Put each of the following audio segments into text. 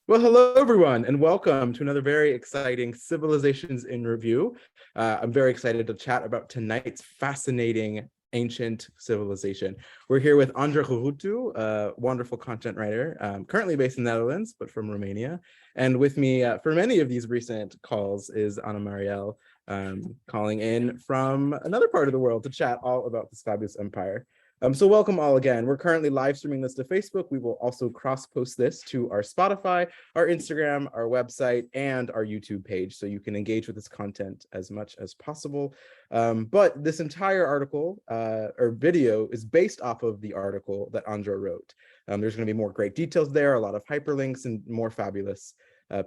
Well, hello, everyone, and welcome to another very exciting Civilizations in Review. I'm very excited to chat about tonight's fascinating ancient civilization. We're here with Andra Hurutu, a wonderful content writer, currently based in the Netherlands, but from Romania. And with me for many of these recent calls is Anna Marielle, calling in from another part of the world to chat all about this fabulous empire. So welcome all again. We're currently live streaming this to Facebook. We will also cross-post this to our Spotify, our Instagram, our website, and our YouTube page, so you can engage with this content as much as possible. But this entire article or video is based off of the article that Andra wrote. There's going to be more great details there, a lot of hyperlinks, and more fabulous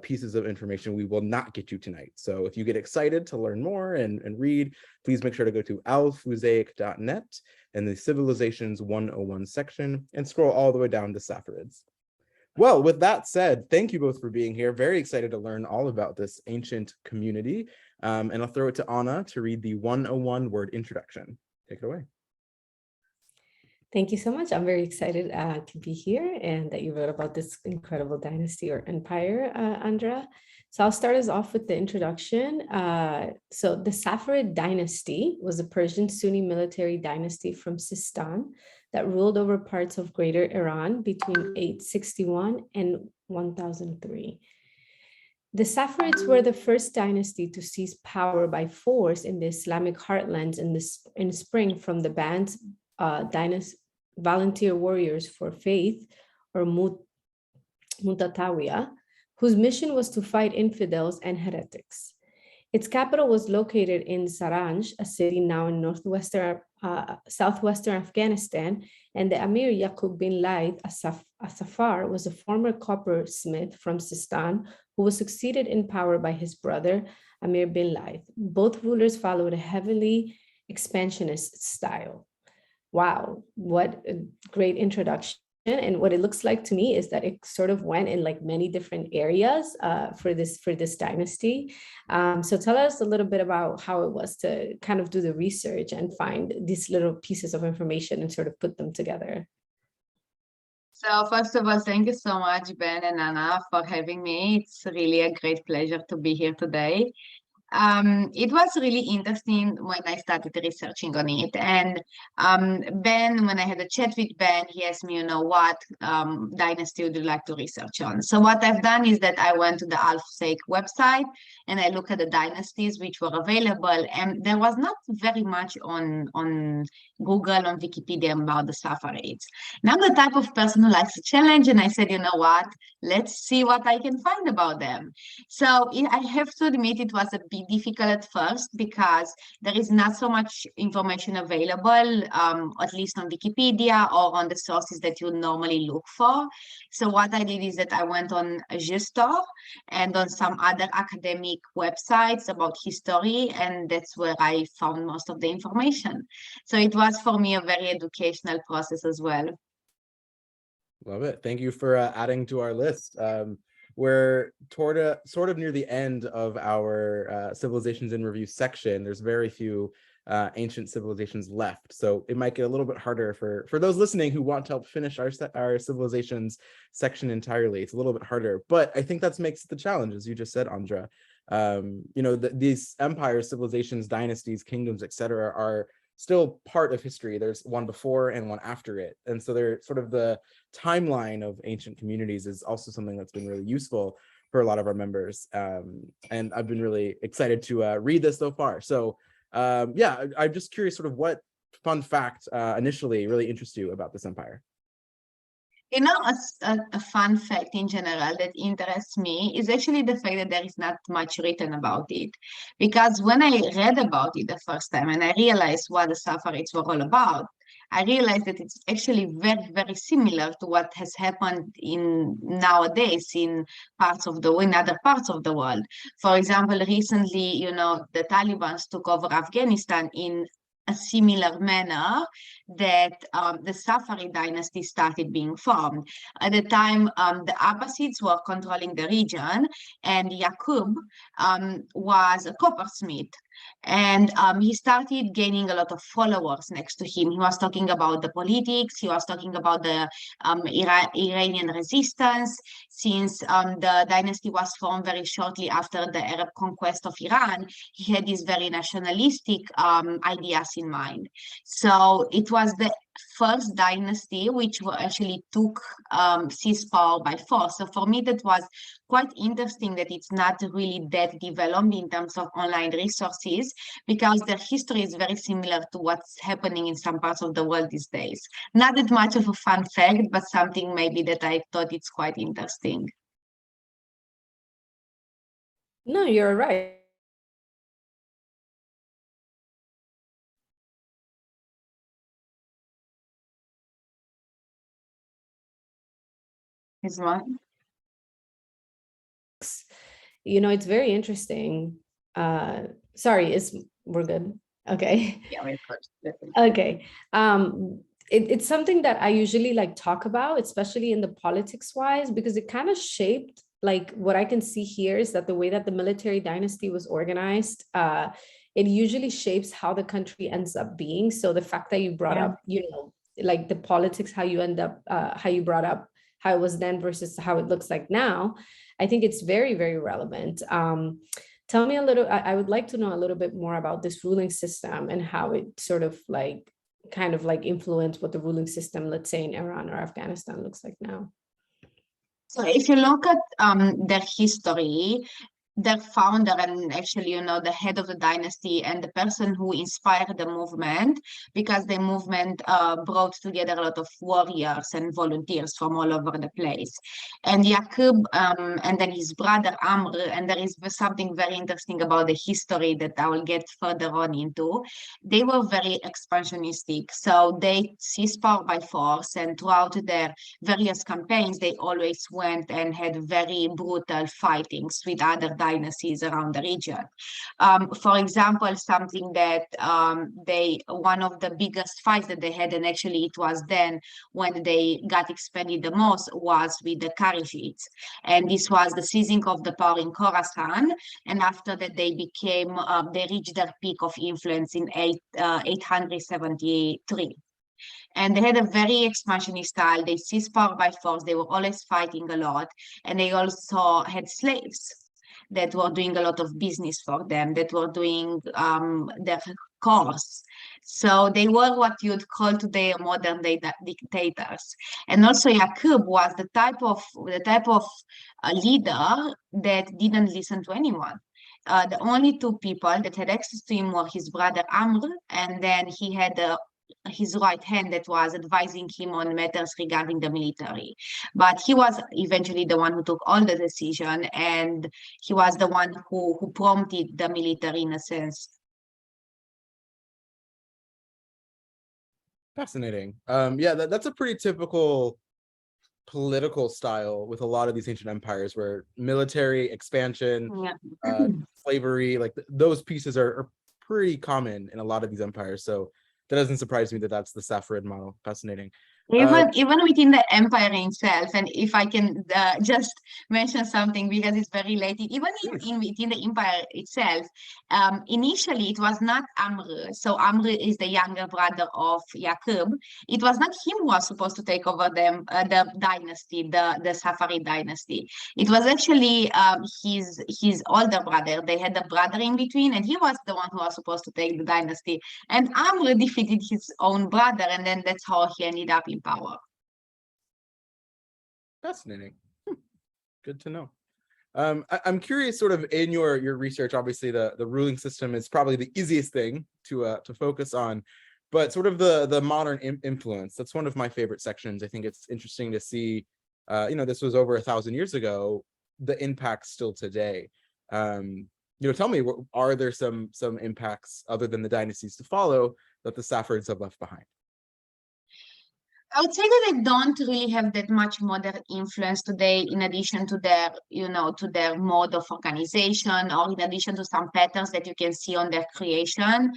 pieces of information we will not get you tonight. So if you get excited to learn more and read, please make sure to go to alfusaic.net and the Civilizations 101 section and scroll all the way down to Saffarids. Well, with that said, thank you both for being here. Very excited to learn all about this ancient community. And I'll throw it to Anna to read the 101 word introduction. Take it away. Thank you so much. I'm very excited to be here and that you wrote about this incredible dynasty or empire, Andra. So I'll start us off with the introduction. So the Saffarid dynasty was a Persian Sunni military dynasty from Sistan that ruled over parts of Greater Iran between 861 and 1003. The Saffarids were the first dynasty to seize power by force in the Islamic heartlands in spring from the bands volunteer warriors for faith, or Mutatawiya, whose mission was to fight infidels and heretics. Its capital was located in Saranj, a city now in southwestern Afghanistan, and the Amir Yaqub bin Laith as-Safar was a former coppersmith from Sistan who was succeeded in power by his brother, Amir bin Laith. Both rulers followed a heavily expansionist style. Wow, what a great introduction. And what it looks like to me is that it sort of went in like many different areas for this dynasty. So tell us a little bit about how it was to kind of do the research and find these little pieces of information and sort of put them together. So first of all, thank you so much, Ben and Anna, for having me. It's really a great pleasure to be here today. It was really interesting when I started researching on it. And Ben, when I had a chat with Ben, he asked me, what dynasty would you like to research on? So what I've done is that I went to the AlfSake website and I looked at the dynasties which were available. And there was not very much on Google, on Wikipedia about the Saffarids. Now I'm the type of person who likes a challenge. And I said, you know what? Let's see what I can find about them. So I have to admit it was a bit difficult at first because there is not so much information available, at least on Wikipedia or on the sources that you normally look for. So what I did is that I went on Gestor and on some other academic websites about history, and that's where I found most of the information. So it was for me a very educational process as well. Love it. Thank you for adding to our list. We're sort of near the end of our Civilizations in Review section. There's very few ancient civilizations left, so it might get a little bit harder for those listening who want to help finish our civilizations section entirely. It's a little bit harder, but I think that makes the challenge, as you just said, Andra. These empires, civilizations, dynasties, kingdoms, etc., are still part of history. There's one before and one after it. And so they're sort of the timeline of ancient communities is also something that's been really useful for a lot of our members. And I've been really excited to read this so far. So yeah, I'm just curious sort of what fun fact initially really interests you about this empire. A fun fact in general that interests me is actually the fact that there is not much written about it. Because when I read about it the first time and I realized what the Saffarids were all about, I realized that it's actually very, very similar to what has happened nowadays in other parts of the world. For example, recently, the Taliban took over Afghanistan in a similar manner that the Saffarid dynasty started being formed. At the time, the Abbasids were controlling the region, and Yaqub was a coppersmith. And he started gaining a lot of followers next to him. He was talking about the politics, he was talking about the Iranian resistance, since the dynasty was formed very shortly after the Arab conquest of Iran. He had these very nationalistic ideas in mind. So it was the first dynasty which actually took seized power by force. So for me, that was quite interesting that it's not really that developed in terms of online resources, because their history is very similar to what's happening in some parts of the world these days. Not that much of a fun fact, but something maybe that I thought it's quite interesting. No, you're right. Is what? You know, it's very interesting. Sorry, we're good. Okay. Yeah, of course. Okay. It's something that I usually like talk about, especially in the politics wise, because it kind of shaped, like what I can see here is that the way that the military dynasty was organized, it usually shapes how the country ends up being. So the fact that you brought up, you know, like the politics, how you end up, how you brought up how it was then versus how it looks like now, I think it's very, very relevant. Tell me a little, I would like to know a little bit more about this ruling system and how it sort of like, kind of like influence what the ruling system, let's say in Iran or Afghanistan, looks like now. So if you look at their history, their founder and actually, you know, the head of the dynasty and the person who inspired the movement, because the movement brought together a lot of warriors and volunteers from all over the place. And Yaqub and then his brother Amr, and there is something very interesting about the history that I will get further on into. They were very expansionistic. So they seized power by force, and throughout their various campaigns, they always went and had very brutal fightings with other dynasties around the region. For example, something that one of the biggest fights that they had, and actually it was then when they got expanded the most, was with the Kharijites. And this was the seizing of the power in Khorasan. And after that, they reached their peak of influence in 873. And they had a very expansionist style. They seized power by force. They were always fighting a lot. And they also had slaves that were doing a lot of business for them, that were doing their course. So they were what you'd call today modern day dictators. And also Yaqub was the type of leader that didn't listen to anyone. The only two people that had access to him were his brother Amr, and then he had his right hand that was advising him on matters regarding the military. But he was eventually the one who took all the decision, and he was the one who prompted the military in a sense. Fascinating. Yeah, that's a pretty typical political style with a lot of these ancient empires, where military expansion, slavery, like those pieces are pretty common in a lot of these empires. So that doesn't surprise me that that's the Saffarid model. Fascinating. Even within the empire itself, and if I can just mention something because it's very related, even within the empire itself, initially it was not Amr. So Amr is the younger brother of Yaqub. It was not him who was supposed to take over the dynasty, the Saffarid dynasty. It was actually his older brother. They had a brother in between, and he was the one who was supposed to take the dynasty. And Amr defeated his own brother, and then that's how he ended up in power. Fascinating. Good to know. I'm curious, sort of in your research, obviously the ruling system is probably the easiest thing to focus on, but sort of the modern influence, that's one of my favorite sections. I think it's interesting to see, this was over 1,000 years ago, the impacts still today. Tell me, are there some impacts other than the dynasties to follow that the Saffarids have left behind? I would say that they don't really have that much modern influence today, in addition to their, to their mode of organization, or in addition to some patterns that you can see on their creation,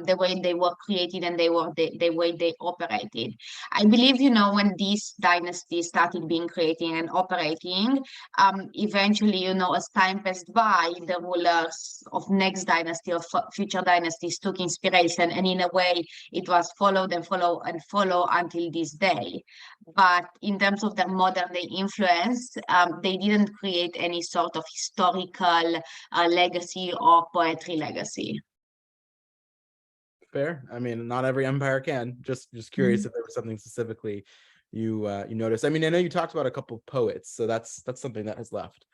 the way they were created and the way they operated. I believe, when these dynasties started being created and operating, eventually, as time passed by, the rulers of next dynasty or future dynasties took inspiration, and in a way, it was followed and follow and follow until this day. But in terms of their modern day influence, they didn't create any sort of historical legacy or poetry legacy. Fair. I mean, not every empire can. Just curious if there was something specifically you noticed. I mean, I know you talked about a couple of poets, so that's something that has left.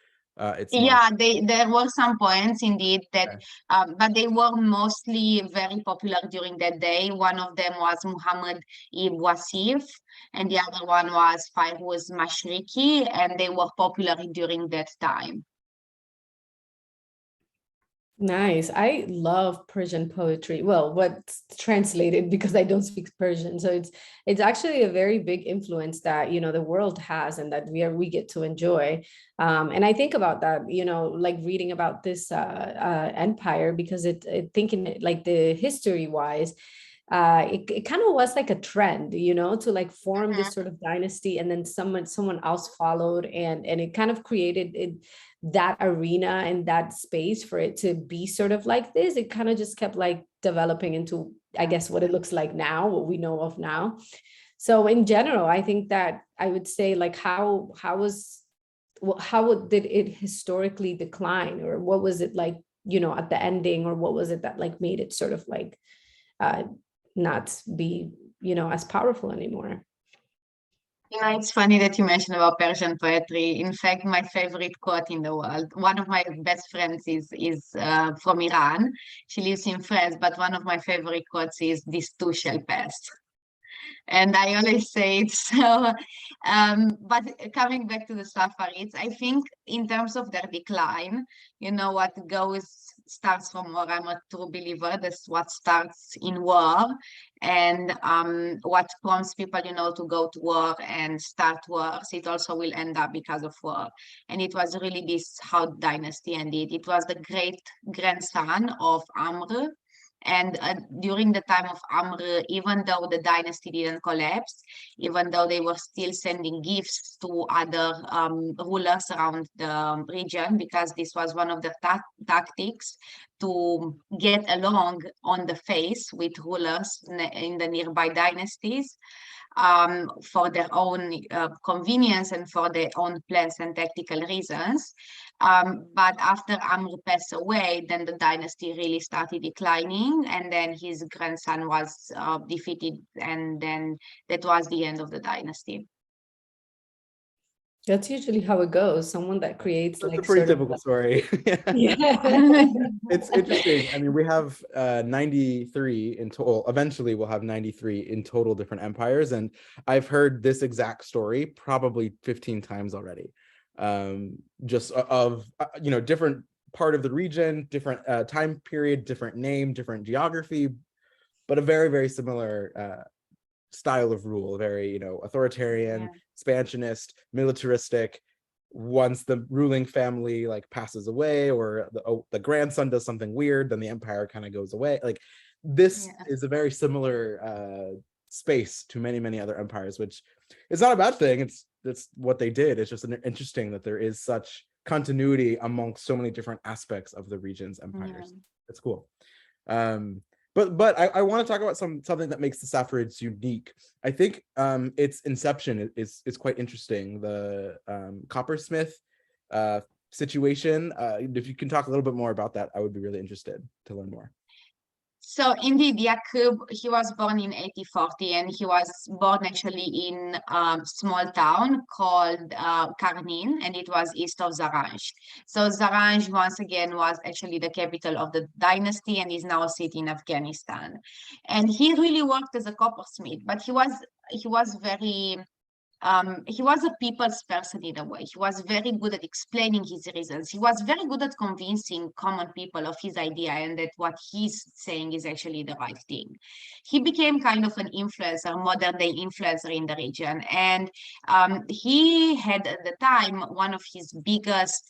It's not. Yeah, there were some poems indeed that, Okay. but they were mostly very popular during that day. One of them was Muhammad ibn Wasif, and the other one was Fairuz Mashriki, and they were popular during that time. Nice. I love Persian poetry. Well, what's translated because I don't speak Persian. So it's actually a very big influence that, the world has and that we get to enjoy. And I think about that, like reading about this empire, because thinking like the history wise, it kind of was like a trend, to like form this sort of dynasty, and then someone else followed, and it kind of created that arena and that space for it to be sort of like this. It kind of just kept like developing into, I guess, what it looks like now, what we know of now. So in general, I think that I would say like how did it historically decline, or what was it like, at the ending, or what was it that like made it sort of like not be, as powerful anymore? It's funny that you mentioned about Persian poetry. In fact, my favorite quote in the world, one of my best friends is from Iran. She lives in France, but one of my favorite quotes is, "This too shall pass." And I always say it. So, but coming back to the Saffarids, I think in terms of their decline, what starts from war. I'm a true believer. That's what starts in war, and what prompts people, to go to war and start wars. It also will end up because of war. And it was really this how dynasty ended. It was the great grandson of Amr. And during the time of Amr, even though the dynasty didn't collapse, even though they were still sending gifts to other rulers around the region, because this was one of the tactics to get along on the face with rulers in the nearby dynasties, for their own convenience and for their own plans and tactical reasons. But after Amr passed away, then the dynasty really started declining, and then his grandson was defeated, and then that was the end of the dynasty. That's usually how it goes. Someone that creates That's like a pretty sort of typical story. yeah. It's interesting. I mean, we have 93 in total. Eventually, we'll have 93 in total different empires, and I've heard this exact story probably 15 times already. Just of different part of the region, different time period, different name, different geography, but a very, very similar style of rule. Very, authoritarian, expansionist, militaristic. Once the ruling family like passes away, or the grandson does something weird, then the empire kind of goes away. Like this is a very similar space to many other empires, which is not a bad thing. That's what they did. It's just interesting that there is such continuity amongst so many different aspects of the region's empires. It's cool. But I want to talk about something that makes the Saffarids unique. I think its inception is quite interesting. The coppersmith situation. If you can talk a little bit more about that, I would be really interested to learn more. So indeed, Yaqub, he was born in 1840, and he was born actually in a small town called Karnin, and it was east of Zaranj. So Zaranj, once again, was actually the capital of the dynasty and is now a city in Afghanistan. And he really worked as a coppersmith, but he was very he was a people's person in a way. He was very good at explaining his reasons. He was very good at convincing common people of his idea and that what he's saying is actually the right thing. He became kind of an influencer, modern day influencer in the region. And he had at the time one of his biggest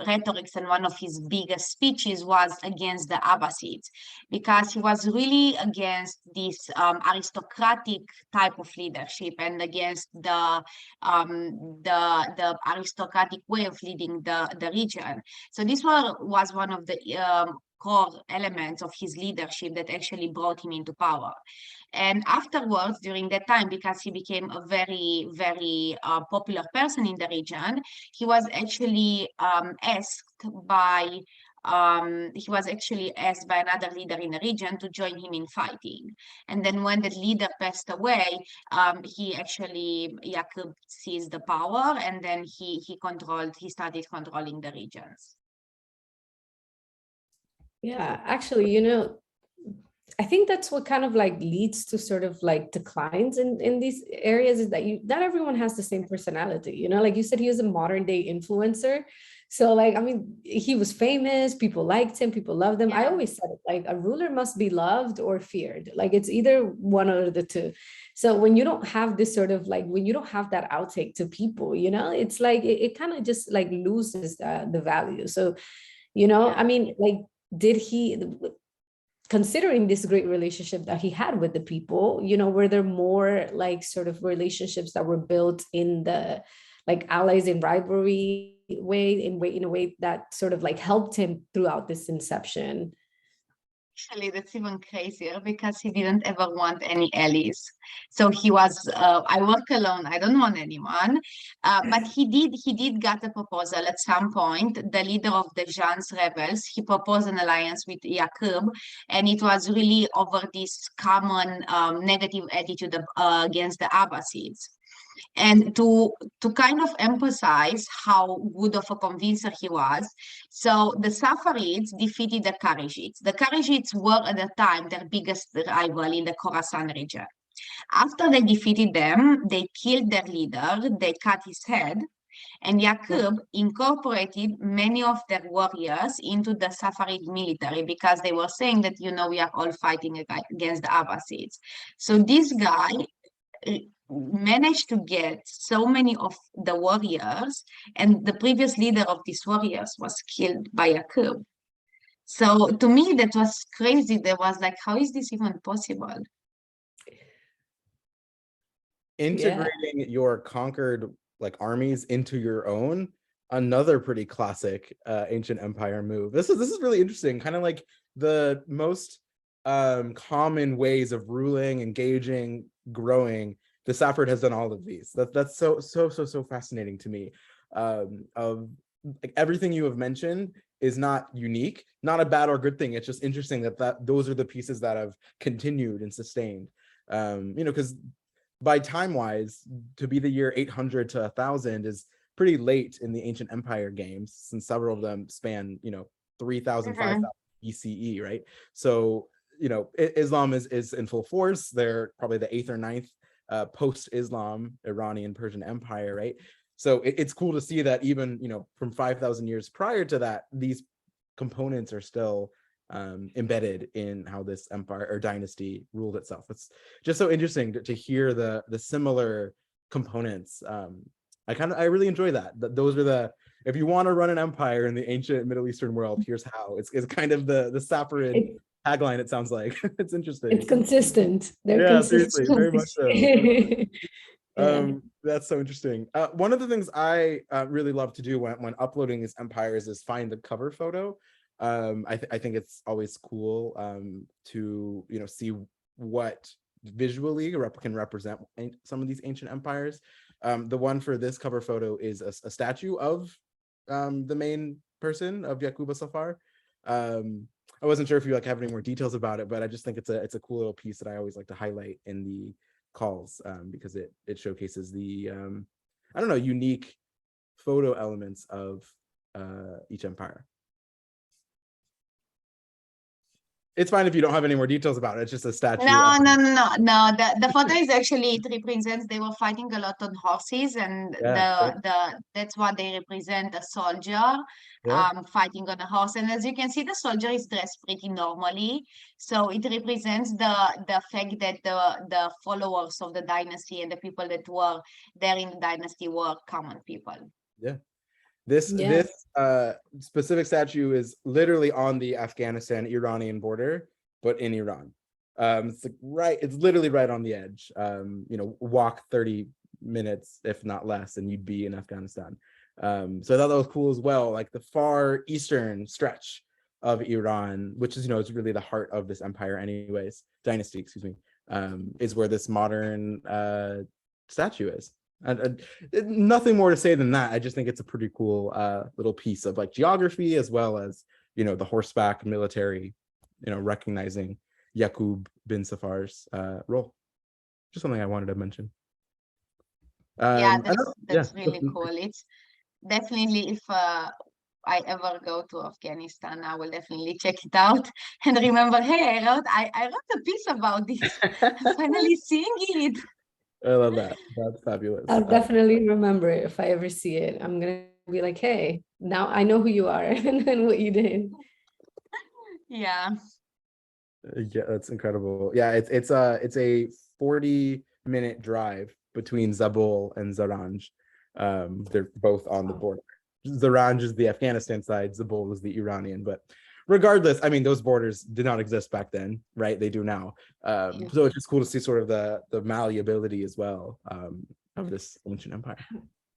rhetorics and one of his biggest speeches was against the Abbasids, because he was really against this aristocratic type of leadership and against the aristocratic way of leading the region. So this was one of the core elements of his leadership that actually brought him into power. And afterwards, during that time, because he became a very, very popular person in the region, he was actually asked by another leader in the region to join him in fighting. And then when that leader passed away, Yaqub seized the power, and then he started controlling the regions. Yeah, actually, you know, I think that's what kind of like leads to sort of like declines in these areas, is that not everyone has the same personality, you know, like you said, he was a modern day influencer. So like, I mean, he was famous, people liked him, people loved him. I always said it, like a ruler must be loved or feared. Like it's either one or the two. So when you don't have this sort of like, when you don't have that outtake to people, you know, it's like, it kind of just like loses the value. So, you know, I mean, like, did he, considering this great relationship that he had with the people, you know, were there more like sort of relationships that were built in the like allies in rivalry way, in a way that sort of like helped him throughout this inception? Actually, that's even crazier because he didn't ever want any allies. So he was, I work alone, I don't want anyone. But he did get a proposal at some point. The leader of the Jan's rebels, he proposed an alliance with Yaqub, and it was really over this common negative attitude against the Abbasids. And to kind of emphasize how good of a convincer he was, so the Saffarids defeated the Kharijids. The Kharijids were at the time their biggest rival in the Khorasan region. After they defeated them, they killed their leader, they cut his head, and Yaqub incorporated many of their warriors into the Saffarid military because they were saying that, you know, we are all fighting against the Abbasids. So this guy managed to get so many of the warriors, and the previous leader of these warriors was killed by Yaqub. So to me, that was crazy. There was like, how is this even possible? Integrating your conquered like armies into your own, another pretty classic ancient empire move. This is really interesting, kind of like the most common ways of ruling, engaging, growing. The Saffarid has done all of these. That's so fascinating to me. Of like everything you have mentioned is not unique, not a bad or good thing. It's just interesting that those are the pieces that have continued and sustained. You know, because by time wise, to be the year 800 to 1000 is pretty late in the ancient empire games, since several of them span, you know, 3000, 5000 BCE, right? So, you know, Islam is in full force. They're probably the 8th or 9th post-Islam Iranian Persian Empire, right? So it's cool to see that even, you know, from 5000 years prior to that, these components are still embedded in how this empire or dynasty ruled itself. It's just so interesting to hear the similar components. I really enjoy that. Those are the, if you want to run an empire in the ancient Middle Eastern world, here's how. It's kind of the Saffarid tagline, it sounds like. It's interesting. It's consistent. They're consistent. Seriously, very much so. That's so interesting. One of the things I really love to do when uploading these empires is find the cover photo. I think it's always cool to, you know, see what visually can represent some of these ancient empires. The one for this cover photo is a statue of the main person of Yaqub Safar. I wasn't sure if you like have any more details about it, but I just think it's a cool little piece that I always like to highlight in the calls because it showcases the I don't know, unique photo elements of each empire. It's fine if you don't have any more details about it. It's just a statue. No, no, no, no, no. The photo is actually, it represents they were fighting a lot on horses, and Yeah, sure. that's what they represent, a soldier Yeah. fighting on a horse. And as you can see, the soldier is dressed pretty normally. So it represents the fact that the followers of the dynasty and the people that were there in the dynasty were common people. Yeah. This Yeah. specific statue is literally on the Afghanistan-Iranian border, but in Iran. It's like it's literally right on the edge. Walk 30 minutes, if not less, and you'd be in Afghanistan. So I thought that was cool as well. Like the far eastern stretch of Iran, which is, it's really the heart of this empire anyways, dynasty, excuse me, is where this modern statue is. And nothing more to say than that. I just think it's a pretty cool little piece of like geography, as well as, the horseback military, recognizing Yaqub bin Safar's role. Just something I wanted to mention. Yeah, yeah. that's really cool. It's definitely, if I ever go to Afghanistan, I will definitely check it out and remember, hey, I wrote a piece about this. I'm finally seeing it. I love that. That's fabulous. I'll definitely remember it if I ever see it. I'm gonna be like, hey, now I know who you are and what you did. Yeah. Yeah, that's incredible. Yeah, it's a 40-minute drive between Zabul and Zaranj. They're both on the border. Zaranj is the Afghanistan side, Zabul is the Iranian, but regardless, I mean, those borders did not exist back then, right? They do now. So it's just cool to see sort of the malleability as well of this ancient empire.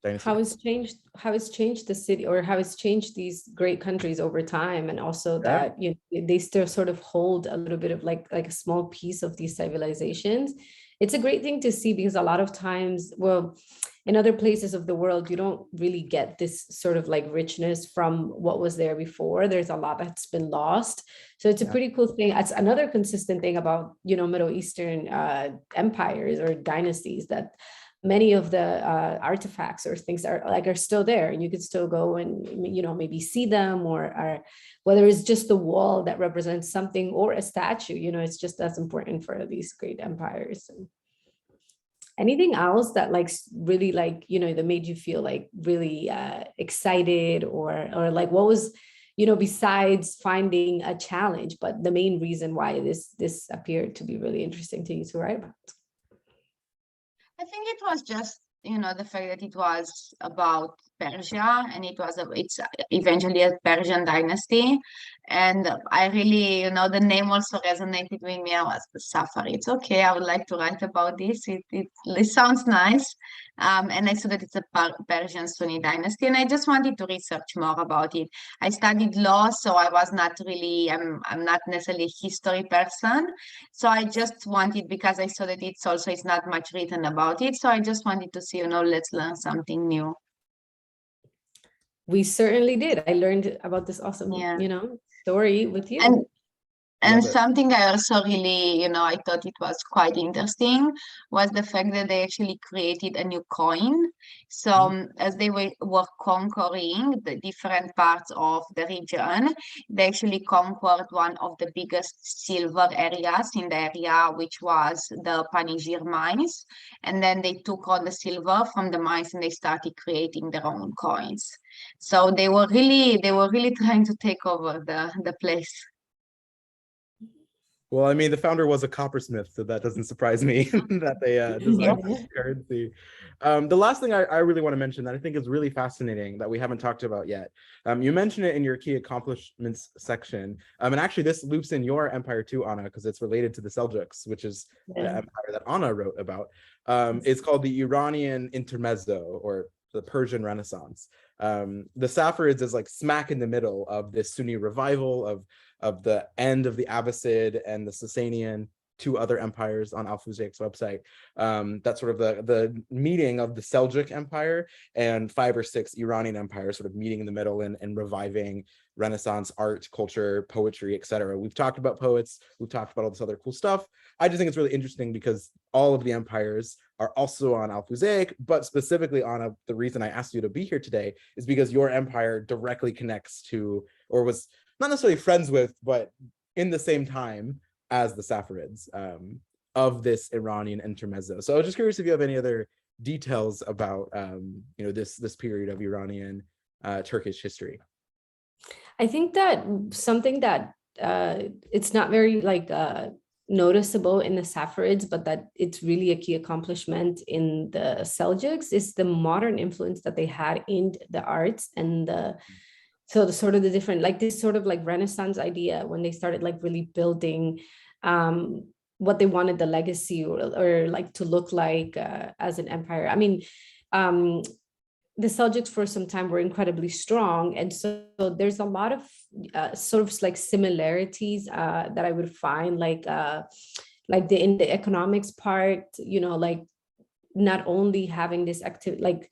Dynasty. How it's changed the city, or how it's changed these great countries over time, and also that they still sort of hold a little bit of like a small piece of these civilizations. It's a great thing to see, because a lot of times, well, in other places of the world, you don't really get this sort of like richness from what was there before. There's a lot that's been lost. So it's a pretty cool thing. That's another consistent thing about, Middle Eastern empires or dynasties, that many of the artifacts or things are still there, and you could still go and, maybe see them, or whether it's just the wall that represents something or a statue, it's just as important for these great empires. And anything else that really that made you feel like really excited, or like what was, besides finding a challenge, but the main reason why this appeared to be really interesting to you to write about? I think it was just, the fact that it was about Persia, and it's eventually a Persian dynasty. And I really, the name also resonated with me. I was Saffarid. It's okay. I would like to write about this. It sounds nice. And I saw that it's a Persian Sunni dynasty, and I just wanted to research more about it. I studied law, so I was not really, I'm not necessarily a history person. So I just wanted, because I saw that it's not much written about it. So I just wanted to see, let's learn something new. We certainly did. I learned about this awesome, story with you. And something I also really, I thought it was quite interesting was the fact that they actually created a new coin. So as they were conquering the different parts of the region, they actually conquered one of the biggest silver areas in the area, which was the Panjshir mines. And then they took all the silver from the mines and they started creating their own coins. So they were really trying to take over the place. Well, I mean, the founder was a coppersmith, so that doesn't surprise me that they designed this currency. The last thing I really want to mention that I think is really fascinating that we haven't talked about yet. You mentioned it in your key accomplishments section. And actually this loops in your empire too, Anna, because it's related to the Seljuks, which is the empire that Anna wrote about. It's called the Iranian Intermezzo, or the Persian Renaissance. The Saffarids is like smack in the middle of this Sunni revival of the end of the Abbasid and the Sasanian, two other empires on Al-Fuzayk's website. That's sort of the meeting of the Seljuk Empire and 5 or 6 Iranian empires sort of meeting in the middle and reviving Renaissance art, culture, poetry, etc. We've talked about poets, we've talked about all this other cool stuff. I just think it's really interesting because all of the empires are also on Al-Fuzayk, but specifically on the reason I asked you to be here today is because your empire directly connects to, or was not necessarily friends with, but in the same time as the Saffarids of this Iranian intermezzo. So I was just curious if you have any other details about this period of Iranian Turkish history. I think that something that it's not very noticeable in the Saffarids, but that it's really a key accomplishment in the Seljuks is the modern influence that they had in the arts and the sort of the different, like this sort of like Renaissance idea when they started like really building what they wanted the legacy or like to look like as an empire. I mean, the Seljuks for some time were incredibly strong. And so there's a lot of sort of like similarities that I would find in the economics part, like not only having this activity, like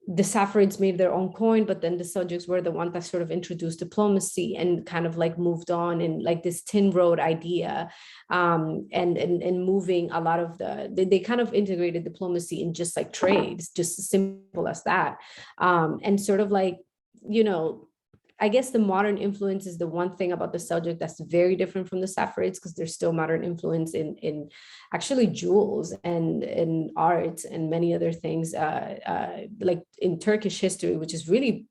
the Saffarids made their own coin, but then the Seljuks were the ones that sort of introduced diplomacy and kind of like moved on in like this tin road idea, and moving a lot of they kind of integrated diplomacy in just like trades, just as simple as that, and sort of like, I guess the modern influence is the one thing about the Seljuk that's very different from the Saffarids, because there's still modern influence in actually jewels and in art and many other things, like in Turkish history, which is really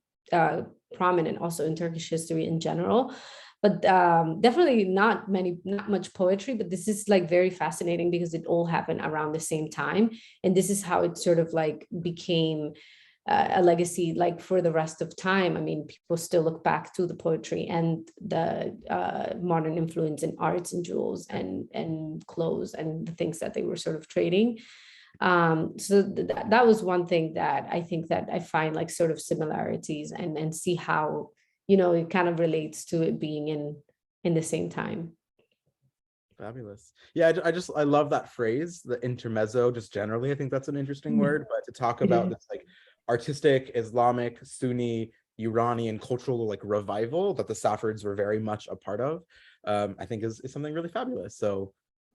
prominent also in Turkish history in general. But definitely not much poetry, but this is like very fascinating because it all happened around the same time. And this is how it sort of like became a legacy like for the rest of time. I mean, people still look back to the poetry and the modern influence in arts and jewels and clothes and the things that they were sort of trading. So that was one thing that I think that I find like sort of similarities and see how, it kind of relates to it being in the same time. Fabulous. Yeah, I love that phrase, the intermezzo, just generally. I think that's an interesting word, but to talk about this like artistic, Islamic, Sunni, Iranian cultural like revival that the Saffarids were very much a part of, I think is something really fabulous. So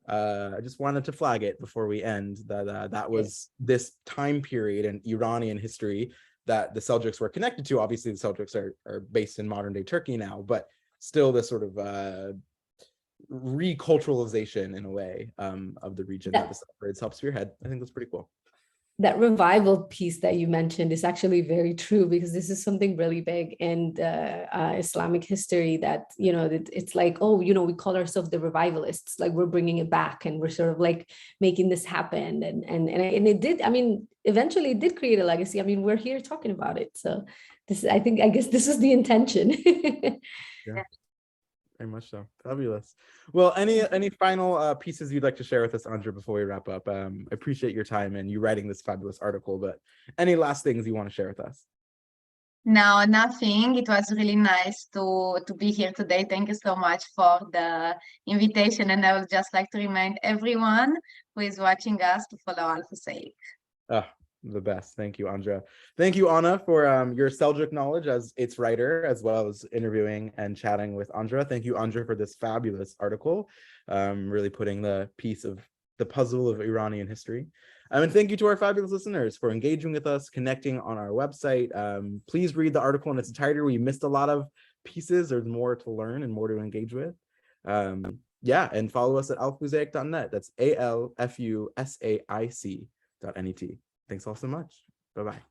I just wanted to flag it before we end that was this time period in Iranian history that the Seljuks were connected to. Obviously, the Seljuks are based in modern day Turkey now, but still this sort of reculturalization in a way of the region that the Saffarids helped spearhead. I think that's pretty cool. That revival piece that you mentioned is actually very true, because this is something really big in Islamic history that, it's like, oh, we call ourselves the revivalists, like we're bringing it back and we're sort of like making this happen. And it did, I mean, eventually it did create a legacy. I mean, we're here talking about it. So I guess this is the intention. Yeah. Very much so. Fabulous. Well, any final pieces you'd like to share with us, Andra, before we wrap up? I appreciate your time and you writing this fabulous article, but any last things you want to share with us? No, nothing. It was really nice to be here today. Thank you so much for the invitation. And I would just like to remind everyone who is watching us to follow Al Hussein. The best. Thank you, Andra. Thank you, Anna, for your Seljuk knowledge as its writer, as well as interviewing and chatting with Andra. Thank you, Andra, for this fabulous article, really putting the piece of the puzzle of Iranian history. And thank you to our fabulous listeners for engaging with us, connecting on our website. Please read the article in its entirety. We missed a lot of pieces. There's more to learn and more to engage with. Yeah, and follow us at alfusaic.net. That's ALFUSAIC.net. Thanks all so much. Bye-bye.